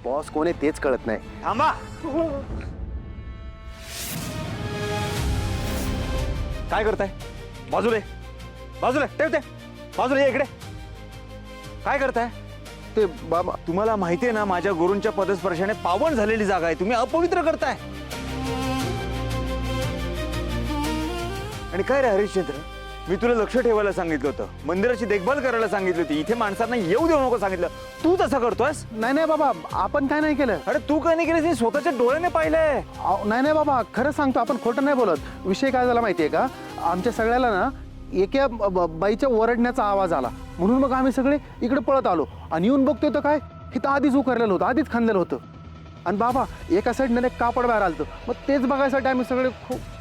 Boss कोण आहे तेच कळत नाही. थांबा. काय करताय? बाजूला बाजूला ठेवते. बाजूला ये इकडे. काय करताय? ते बाबा तुम्हाला माहितीये ना माझ्या गुरूंच्या पदस्पर्शाने पावन झालेली जागा आहे, तुम्ही अपवित्र करताय. आणि काय रे हरिश्चंद्र, मी तुला लक्ष ठेवायला सांगितलं होतं, मंदिराची देखभाल करायला सांगितली होती, इथे माणसांना येऊ देऊ नको सांगितलं, तू तसं करतोयस. नाही नाही बाबा, आपण काय नाही केलं. अरे तू काय नाही केलं, मी स्वतःच्या डोळ्याने पाहिलंय. नाही नाही बाबा, खरं सांगतो, आपण खोटं नाही बोलत. विषय काय झाला माहितीये का, आमच्या सगळ्याला ना एका बाईच्या ओरडण्याचा आवाज आला, म्हणून मग आम्ही सगळे इकडे पळत आलो आणि येऊन बघतोय तर काय, इथं आधीच उकरलेलं होतं, आधीच खांदलेलं होतं. आणि बाबा एका साईडने एक कापड बाहेर आलतं, मग तेच बघायसाठी आम्ही सगळे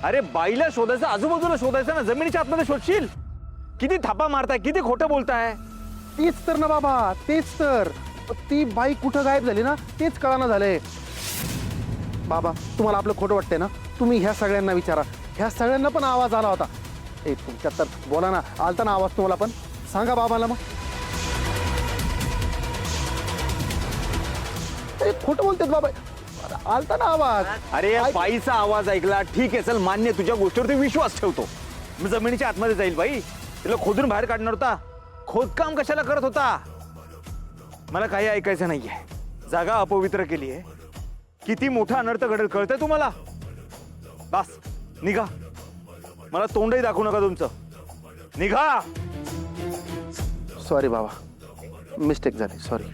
अरे बाईला शोधायचं, आजूबाजूला शोधायचं ना, जमिनीच्या आतमध्ये शोधशील. किती थापा मारताय, किती खोटं बोलताय. तेच तर ना बाबा, तेच तर. ती बाई कुठं गायब झाली ना तेच कळाना झालंय. बाबा तुम्हाला आपलं खोटं वाटतंय ना, तुम्ही ह्या सगळ्यांना विचारा, ह्या सगळ्यांना पण आवाज आला होता. ए तुमच्यात तर बोला ना, आलता ना आवाज तुम्हाला पण, सांगा बाबाला. मग खोटं बोलतात बाबा, आलता ना आवाज. अरे बाईचा आवाज ऐकला, ठीक आहे, चल मान्य, तुझ्या गोष्टीवरती विश्वास ठेवतो. मी जमिनीच्या आतमध्ये जाईल बाई, तिला खोदून बाहेर काढणार होता, खोदकाम कशाला करत होता. मला काही ऐकायचं नाहीये. जागा अपवित्र केली आहे, किती मोठा अनर्थ घडेल कळतंय तुम्हाला. बस निघा, मला तोंडही दाखवू नका तुमचं, निघा. सॉरी बाबा, मिस्टेक झाली, सॉरी.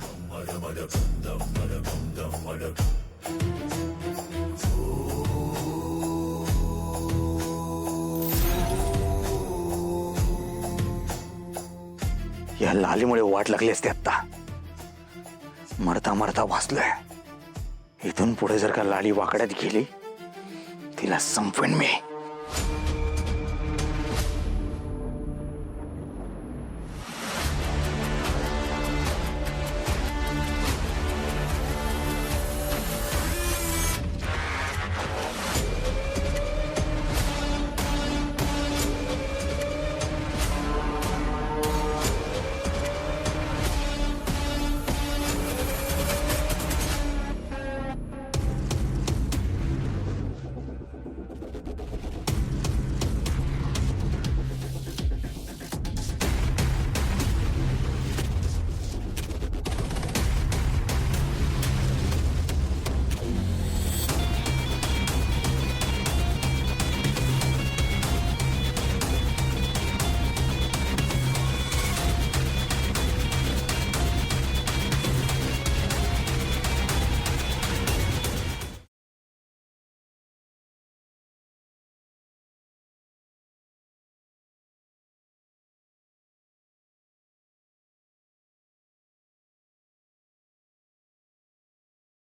या लालीमुळे वाट लागली असते आता. मरता मरता वाचलोय. इथून पुढे जर का लाली वाकड्यात गेली, तिला संपवेन मी.